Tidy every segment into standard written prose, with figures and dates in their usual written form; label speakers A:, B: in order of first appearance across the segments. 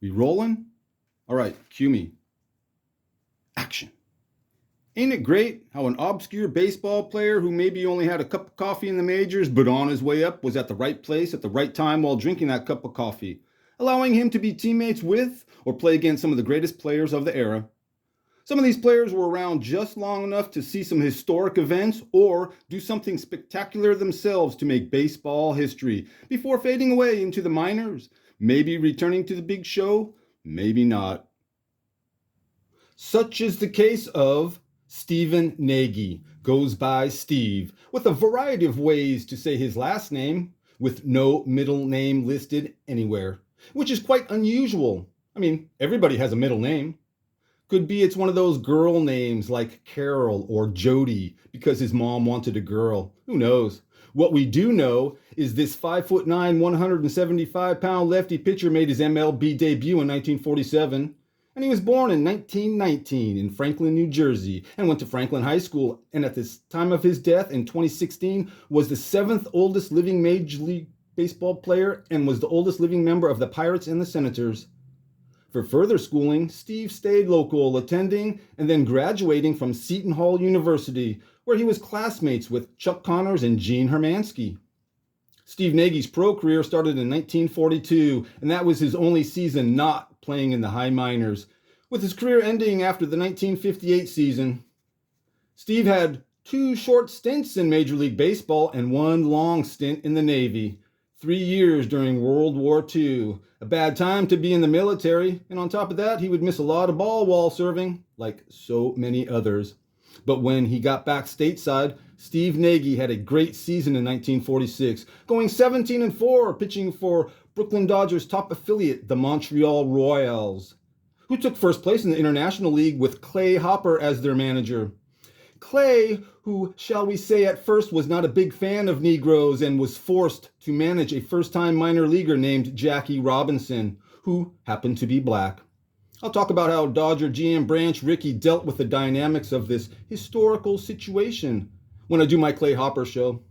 A: We rolling? All right, cue me. Action. Ain't it great how an obscure baseball player who maybe only had a cup of coffee in the majors but on his way up was at the right place at the right time while drinking that cup of coffee, allowing him to be teammates with or play against some of the greatest players of the era? Some of these players were around just long enough to see some historic events or do something spectacular themselves to make baseball history before fading away into the minors, maybe returning to the big show, maybe not. Such is the case of Stephen Nagy, goes by Steve, with a variety of ways to say his last name, with no middle name listed anywhere, which is quite unusual. I mean, everybody has a middle name. Could be it's one of those girl names like Carol or Jody because his mom wanted a girl. Who knows? What we do know is this 5'9", 175-pound lefty pitcher made his MLB debut in 1947. And he was born in 1919 in Franklin, New Jersey, and went to Franklin High School. And at the time of his death in 2016, was the 7th oldest living Major League Baseball player and was the oldest living member of the Pirates and the Senators. For further schooling, Steve stayed local, attending and then graduating from Seton Hall University, where he was classmates with Chuck Connors and Gene Hermansky. Steve Nagy's pro career started in 1942, and that was his only season not playing in the high minors, with his career ending after the 1958 season. Steve had 2 short stints in Major League Baseball and 1 long stint in the Navy. 3 years during World War II. A bad time to be in the military, and on top of that, he would miss a lot of ball while serving, like so many others. But when he got back stateside, Steve Nagy had a great season in 1946, going 17-4, pitching for Brooklyn Dodgers' top affiliate, the Montreal Royals, who took first place in the International League with Clay Hopper as their manager. Clay, who, shall we say, at first was not a big fan of Negroes and was forced to manage a first-time minor leaguer named Jackie Robinson, who happened to be black. I'll talk about how Dodger GM Branch Rickey dealt with the dynamics of this historical situation when I do my Clay Hopper show.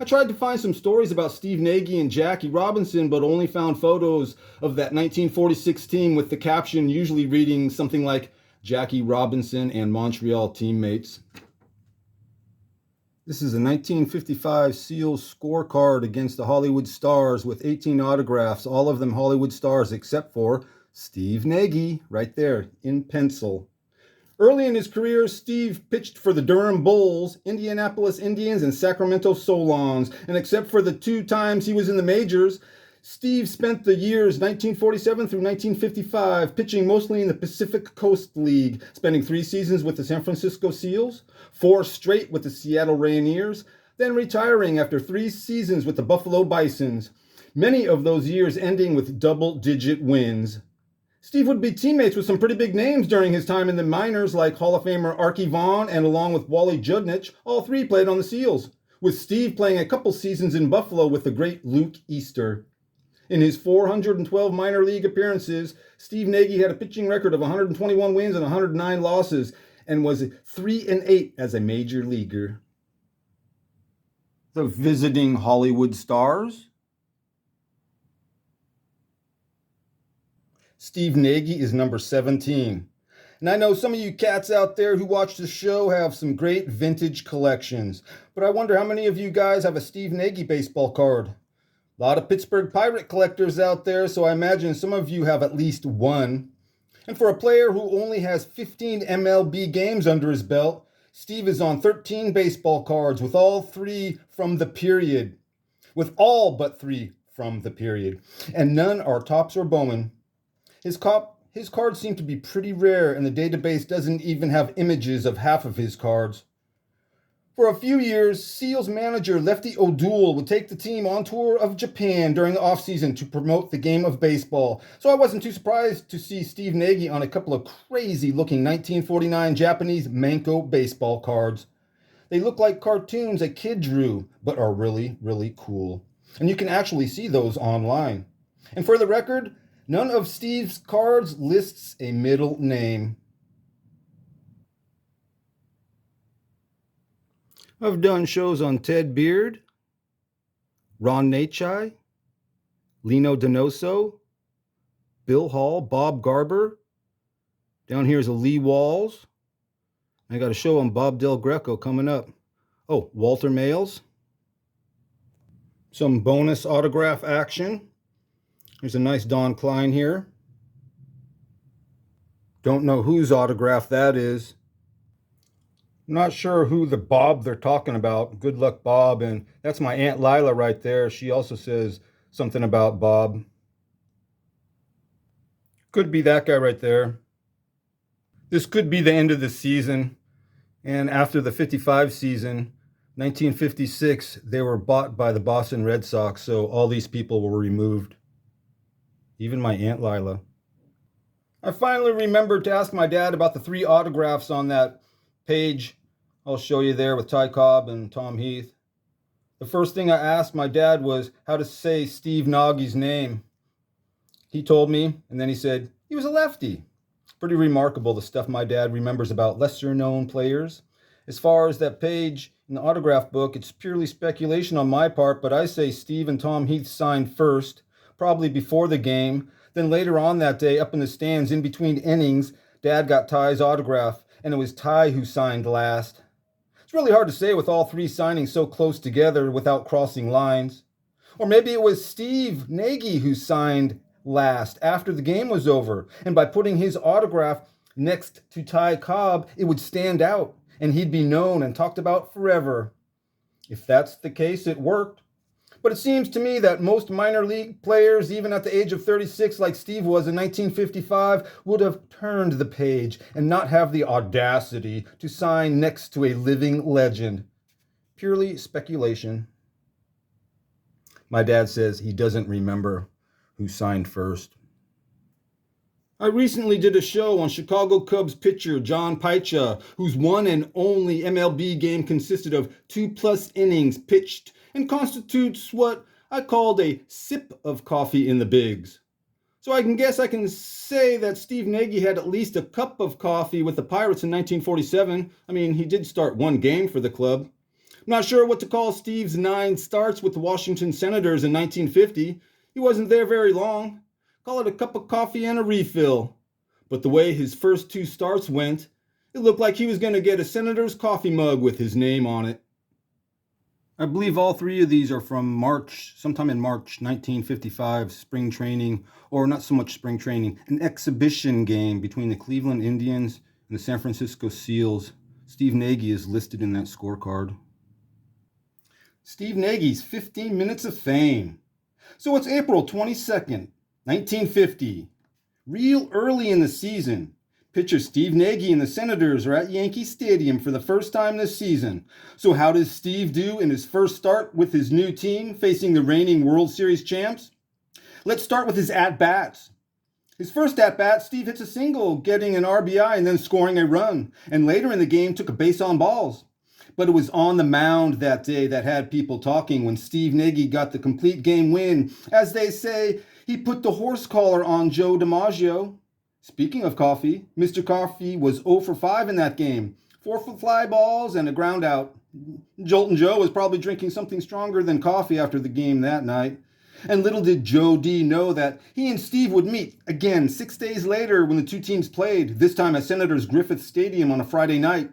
A: I tried to find some stories about Steve Nagy and Jackie Robinson, but only found photos of that 1946 team with the caption usually reading something like Jackie Robinson and Montreal teammates. This is a 1955 Seals scorecard against the Hollywood Stars with 18 autographs, all of them Hollywood Stars except for Steve Nagy, right there in pencil. Early in his career, Steve pitched for the Durham Bulls, Indianapolis Indians, and Sacramento Solons, and except for the 2 times he was in the majors, Steve spent the years 1947 through 1955 pitching mostly in the Pacific Coast League, spending 3 seasons with the San Francisco Seals, 4 straight with the Seattle Rainiers, then retiring after 3 seasons with the Buffalo Bisons, many of those years ending with double-digit wins. Steve would be teammates with some pretty big names during his time in the minors, like Hall of Famer Archie Vaughn, and along with Wally Judnich, all 3 played on the Seals, with Steve playing a couple seasons in Buffalo with the great Luke Easter. In his 412 minor league appearances, Steve Nagy had a pitching record of 121 wins and 109 losses, and was 3-8 as a major leaguer. The visiting Hollywood Stars. Steve Nagy is number 17. And I know some of you cats out there who watch the show have some great vintage collections, but I wonder how many of you guys have a Steve Nagy baseball card. A lot of Pittsburgh Pirate collectors out there, so I imagine some of you have at least one. And for a player who only has 15 MLB games under his belt, Steve is on 13 baseball cards with all 3 from the period. With all but 3 from the period. And none are Topps or Bowman. His cards seem to be pretty rare, and the database doesn't even have images of half of his cards. For a few years, Seals manager Lefty O'Doul would take the team on tour of Japan during the offseason to promote the game of baseball, so I wasn't too surprised to see Steve Nagy on a couple of crazy-looking 1949 Japanese Manko baseball cards. They look like cartoons a kid drew, but are really, really cool. And you can actually see those online. And for the record, none of Steve's cards lists a middle name. I've done shows on Ted Beard, Ron Nachai, Lino Donoso, Bill Hall, Bob Garber. Down here is a Lee Walls. I got a show on Bob Del Greco coming up. Oh, Walter Mayles. Some bonus autograph action. There's a nice Don Klein here. Don't know whose autograph that is. I'm not sure who the Bob they're talking about. Good luck, Bob. And that's my Aunt Lila right there. She also says something about Bob. Could be that guy right there. This could be the end of the season. And after the 55 season, 1956, they were bought by the Boston Red Sox. So all these people were removed. Even my Aunt Lila. I finally remembered to ask my dad about the 3 autographs on that page I'll show you there with Ty Cobb and Tom Heath. The first thing I asked my dad was how to say Steve Nagy's name. He told me, and then he said, he was a lefty. Pretty remarkable, the stuff my dad remembers about lesser-known players. As far as that page in the autograph book, it's purely speculation on my part, but I say Steve and Tom Heath signed first, probably before the game. Then later on that day, up in the stands, in between innings, Dad got Ty's autograph, and it was Ty who signed last. It's really hard to say with all 3 signing so close together without crossing lines. Or maybe it was Steve Nagy who signed last after the game was over, and by putting his autograph next to Ty Cobb, it would stand out, and he'd be known and talked about forever. If that's the case, it worked. But it seems to me that most minor league players, even at the age of 36 like Steve was in 1955, would have turned the page and not have the audacity to sign next to a living legend. Purely speculation. My dad says he doesn't remember who signed first. I recently did a show on Chicago Cubs pitcher John Pycha, whose one and only MLB game consisted of 2+ innings pitched and constitutes what I called a sip of coffee in the bigs. So I can say that Steve Nagy had at least a cup of coffee with the Pirates in 1947. I mean, he did start 1 game for the club. I'm not sure what to call Steve's 9 starts with the Washington Senators in 1950. He wasn't there very long. Call it a cup of coffee and a refill. But the way his first 2 starts went, it looked like he was going to get a Senator's coffee mug with his name on it. I believe all 3 of these are from March, sometime in March 1955, spring training, or not so much spring training, an exhibition game between the Cleveland Indians and the San Francisco Seals. Steve Nagy is listed in that scorecard. Steve Nagy's 15 minutes of fame. So it's April 22nd, 1950. Real early in the season. Pitcher Steve Nagy and the Senators are at Yankee Stadium for the first time this season. So how does Steve do in his first start with his new team facing the reigning World Series champs? Let's start with his at-bats. His first at-bat, Steve hits a single, getting an RBI and then scoring a run. And later in the game, took a base on balls. But it was on the mound that day that had people talking when Steve Nagy got the complete game win. As they say, he put the horse collar on Joe DiMaggio. Speaking of coffee, Mr. Coffee was 0 for 5 in that game. 4 fly balls and a ground out. Joltin' Joe was probably drinking something stronger than coffee after the game that night. And little did Joe D know that he and Steve would meet again 6 days later when the 2 teams played, this time at Senators Griffith Stadium on a Friday night.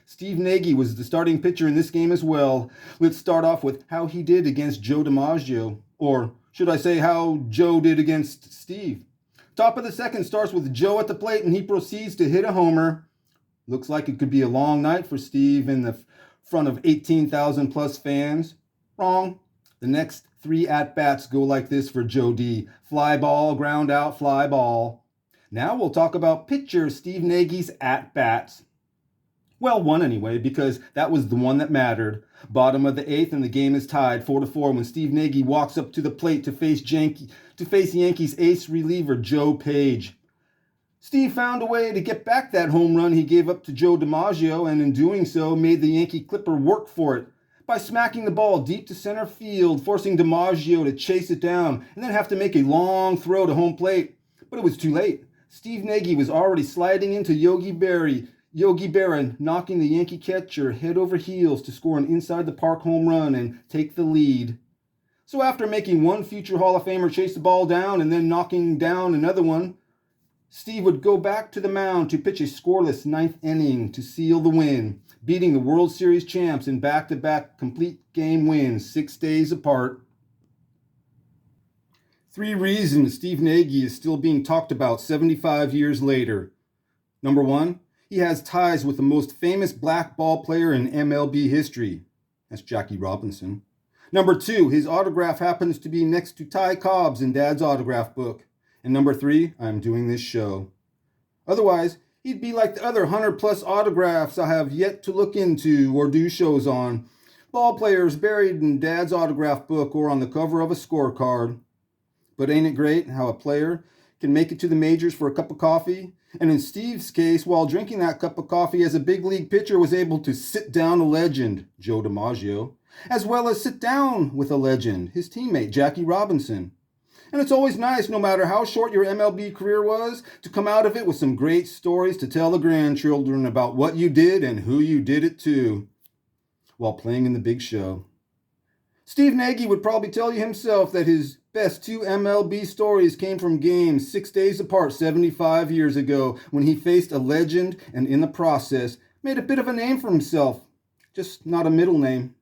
A: Steve Nagy was the starting pitcher in this game as well. Let's start off with how he did against Joe DiMaggio. Or should I say how Joe did against Steve? Top of the second starts with Joe at the plate and he proceeds to hit a homer. Looks like it could be a long night for Steve in the front of 18,000 plus fans. Wrong. The next 3 at-bats go like this for Joe D. Fly ball, ground out, fly ball. Now we'll talk about pitcher Steve Nagy's at-bats. Well, one anyway, because that was the one that mattered. Bottom of the 8th and the game is tied 4-4 when Steve Nagy walks up to the plate to face Yankees ace reliever Joe Page. Steve found a way to get back that home run he gave up to Joe DiMaggio, and in doing so made the Yankee Clipper work for it by smacking the ball deep to center field, forcing DiMaggio to chase it down and then have to make a long throw to home plate. But it was too late. Steve Nagy was already sliding into Yogi Berry, knocking the Yankee catcher head over heels to score an inside-the-park home run and take the lead. So after making one future Hall of Famer chase the ball down and then knocking down another one, Steve would go back to the mound to pitch a scoreless ninth inning to seal the win, beating the World Series champs in back-to-back complete game wins 6 days apart. 3 reasons Steve Nagy is still being talked about 75 years later. Number 1, he has ties with the most famous black ball player in MLB history. That's Jackie Robinson. Number 2, his autograph happens to be next to Ty Cobb's in Dad's autograph book. And number 3, I'm doing this show. Otherwise, he'd be like the other 100+ autographs I have yet to look into or do shows on. Ball players buried in Dad's autograph book or on the cover of a scorecard. But ain't it great how a player can make it to the majors for a cup of coffee? And in Steve's case, while drinking that cup of coffee as a big league pitcher, was able to sit down a legend, Joe DiMaggio, as well as sit down with a legend, his teammate, Jackie Robinson. And it's always nice, no matter how short your MLB career was, to come out of it with some great stories to tell the grandchildren about what you did and who you did it to while playing in the big show. Steve Nagy would probably tell you himself that his best 2 MLB stories came from games 6 days apart 75 years ago when he faced a legend and in the process made a bit of a name for himself, just not a middle name.